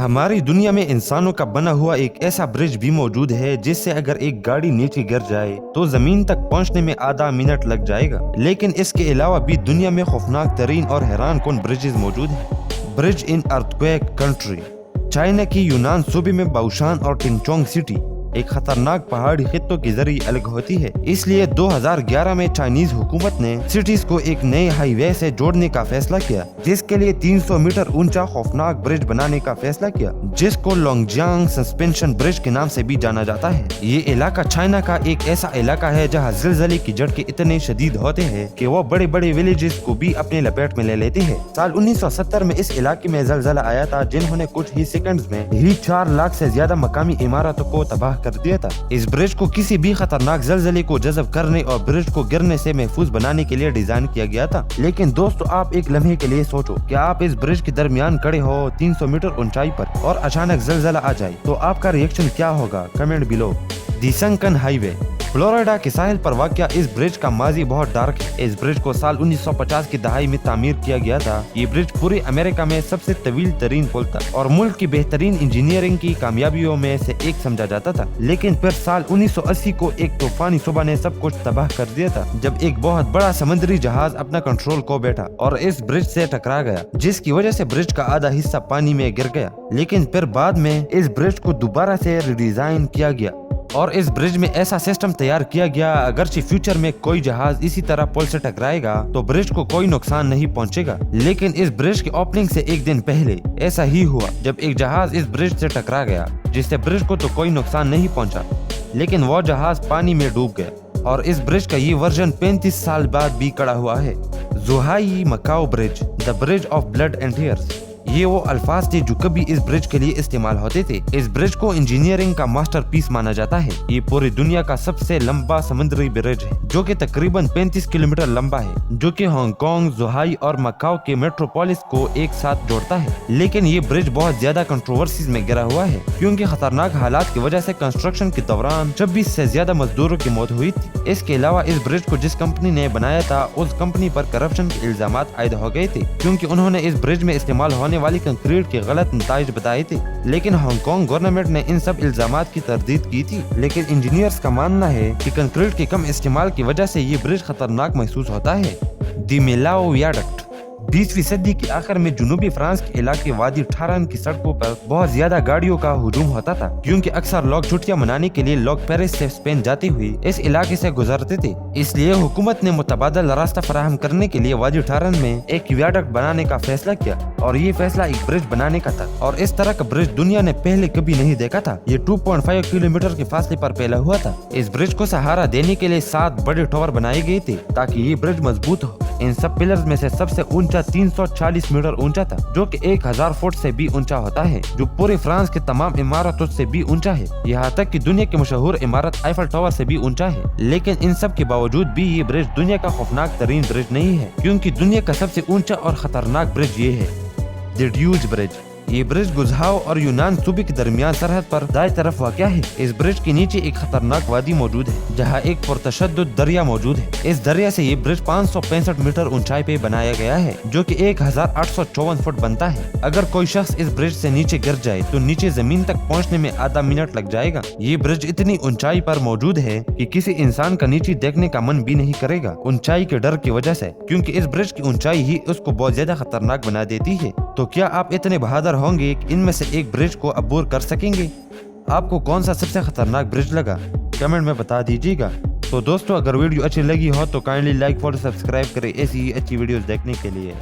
हमारी दुनिया में इंसानों का बना हुआ एक ऐसा ब्रिज भी मौजूद है जिससे अगर एक गाड़ी नीचे गिर जाए तो जमीन तक पहुंचने में आधा मिनट लग जाएगा। लेकिन इसके अलावा भी दुनिया में खौफनाक तरीन और हैरान कौन ब्रिजेस मौजूद हैं। ब्रिज इन अर्थक्वेक कंट्री। चाइना की यूनान सूबे में बाओशान और टिंचोंग सिटी एक खतरनाक पहाड़ी खित्तों के जरिए अलग होती है, इसलिए 2011 में चाइनीज हुकूमत ने सिटीज को एक नए हाईवे से जोड़ने का फैसला किया, जिसके लिए 300 मीटर ऊंचा खौफनाक ब्रिज बनाने का फैसला किया, जिसको लोंगजियांग सस्पेंशन ब्रिज के नाम से भी जाना जाता है। ये इलाका चाइना का एक ऐसा इलाका है जहाँ ज़िलज़ले की झटके इतने शदीद होते हैं कि वो बड़े बड़े विलेजेस को भी अपने लपेट में ले लेते हैं। साल 1970 में इस इलाके में ज़िलज़ला आया था, जिन्होंने कुछ ही सेकंड्स में ही 4 लाख से ज्यादा मकामी इमारतों को तबाह कर दिया था। इस ब्रिज को किसी भी खतरनाक ज़लज़ले को जज़ब करने और ब्रिज को गिरने से महफूज बनाने के लिए डिजाइन किया गया था। लेकिन दोस्तों, आप एक लम्हे के लिए सोचो कि आप इस ब्रिज के दरमियान खड़े हो 300 मीटर ऊंचाई पर और अचानक ज़लज़ला आ जाए तो आपका रिएक्शन क्या होगा? Comment below. The sunken highway. Florida के साहिल पर वाक़या इस ब्रिज का माजी बहुत डार्क है। इस ब्रिज को साल 1950 की दहाई में तामीर किया गया था। ये ब्रिज पूरे अमेरिका में सबसे तवील तरीन पुल था और मुल्क की बेहतरीन इंजीनियरिंग की कामयाबियों में से एक समझा जाता था। लेकिन फिर साल 1980 को एक तूफानी सुबह ने सब कुछ तबाह कर दिया था, जब एक बहुत बड़ा समुद्री जहाज अपना कंट्रोल खो बैठा और इस ब्रिज से टकरा गया, जिसकी वजह से ब्रिज का आधा हिस्सा पानी में गिर गया। लेकिन फिर बाद में इस ब्रिज को दोबारा से रिडिजाइन किया गया और इस ब्रिज में ऐसा सिस्टम तैयार किया गया, अगरचे फ्यूचर में कोई जहाज इसी तरह पुल से टकराएगा तो ब्रिज को कोई नुकसान नहीं पहुंचेगा। लेकिन इस ब्रिज की ओपनिंग से एक दिन पहले ऐसा ही हुआ, जब एक जहाज इस ब्रिज से टकरा गया, जिससे ब्रिज को तो कोई नुकसान नहीं पहुंचा, लेकिन वो जहाज पानी में डूब गया और इस ब्रिज का ये वर्जन 35 साल बाद भी खड़ा हुआ है। Zhuhai Macao bridge, the bridge of blood and tears. ये वो अल्फाज थे जो कभी इस ब्रिज के लिए इस्तेमाल होते थे। इस ब्रिज को इंजीनियरिंग का मास्टरपीस माना जाता है। ये पूरी दुनिया का सबसे लंबा समुद्री ब्रिज है, जो कि तकरीबन 35 किलोमीटर लंबा है, जो कि हांगकांग, ज़ुहाई और मकाओ के मेट्रोपोलिस को एक साथ जोड़ता है। लेकिन ये ब्रिज बहुत ज्यादा कंट्रोवर्सीज में गिरा हुआ है, क्योंकि खतरनाक हालात की वजह से कंस्ट्रक्शन के दौरान 26 से ज्यादा मजदूरों की मौत हुई थी। इसके अलावा इस ब्रिज को जिस कंपनी ने बनाया था, उस कंपनी पर करप्शन के इल्जामात आयद हो गए थे, क्योंकि उन्होंने इस ब्रिज में इस्तेमाल होने वाली कंक्रीट के गलत नताइज बताए थे। लेकिन हांगकांग गवर्नमेंट ने इन सब इल्जामात की तरदीद की थी। लेकिन इंजीनियर्स का मानना है कि कंक्रीट के कम इस्तेमाल की वजह से ये ब्रिज खतरनाक महसूस होता है। दी मिलाओ वियाडक्ट। 20वीं सदी के आखिर में जुनूबी फ्रांस के इलाके वादी ठारान की सड़कों पर बहुत ज्यादा गाड़ियों का हुजूम होता था, क्योंकि अक्सर लोग छुट्टियां मनाने के लिए लोग पेरिस से स्पेन जाते हुए इस इलाके से गुजरते थे। इसलिए हुकूमत ने मुतबादल रास्ता फराहम करने के लिए वादी ठारान में एक वियाडक्ट बनाने का फैसला किया और ये फैसला एक ब्रिज बनाने का था। और इस तरह का ब्रिज दुनिया ने पहले कभी नहीं देखा था। ये 2.5 किलोमीटर के फासले पर फैला हुआ था। इस ब्रिज को सहारा देने के लिए 7 बड़े टावर बनाए गए थे ताकि ये ब्रिज मजबूत हो। इन सब पिलर्स में से सबसे ऊंचा 340 मीटर ऊंचा था, जो कि 1000 फुट से भी ऊंचा होता है, जो पूरे फ्रांस के तमाम इमारतों से भी ऊंचा है। यहाँ तक कि दुनिया की मशहूर इमारत आईफल टावर से भी ऊंचा है। लेकिन इन सब के बावजूद भी ये ब्रिज दुनिया का खौफनाक तरीन ब्रिज नहीं है, क्योंकि दुनिया का सबसे ऊंचा और खतरनाक ब्रिज ये है, द ड्यूज ब्रिज। ये ब्रिज गुज़हाओ और यूनान सूबे के दरमियान सरहद पर दाएं तरफ वाक़या है। इस ब्रिज के नीचे एक खतरनाक वादी मौजूद है, जहाँ एक पुरतशद्दुद दरिया मौजूद है। इस दरिया से ये ब्रिज 565 मीटर ऊंचाई पे बनाया गया है, जो कि 1854 फुट बनता है। अगर कोई शख्स इस ब्रिज से नीचे गिर जाए तो नीचे जमीन तक पहुँचने में आधा मिनट लग जाएगा। ये ब्रिज इतनी ऊंचाई पर मौजूद है कि किसी इंसान का नीचे देखने का मन भी नहीं करेगा, ऊंचाई के डर की वजह से, क्योंकि इस ब्रिज की ऊंचाई ही उसको बहुत ज्यादा खतरनाक बना देती है। तो क्या आप इतने बहादुर होंगे कि इनमें से एक ब्रिज को अबूर कर सकेंगे? आपको कौन सा सबसे खतरनाक ब्रिज लगा? कमेंट में बता दीजिएगा। तो दोस्तों, अगर वीडियो अच्छी लगी हो तो काइंडली लाइक फॉलो सब्सक्राइब करें ऐसी ही अच्छी वीडियोस देखने के लिए।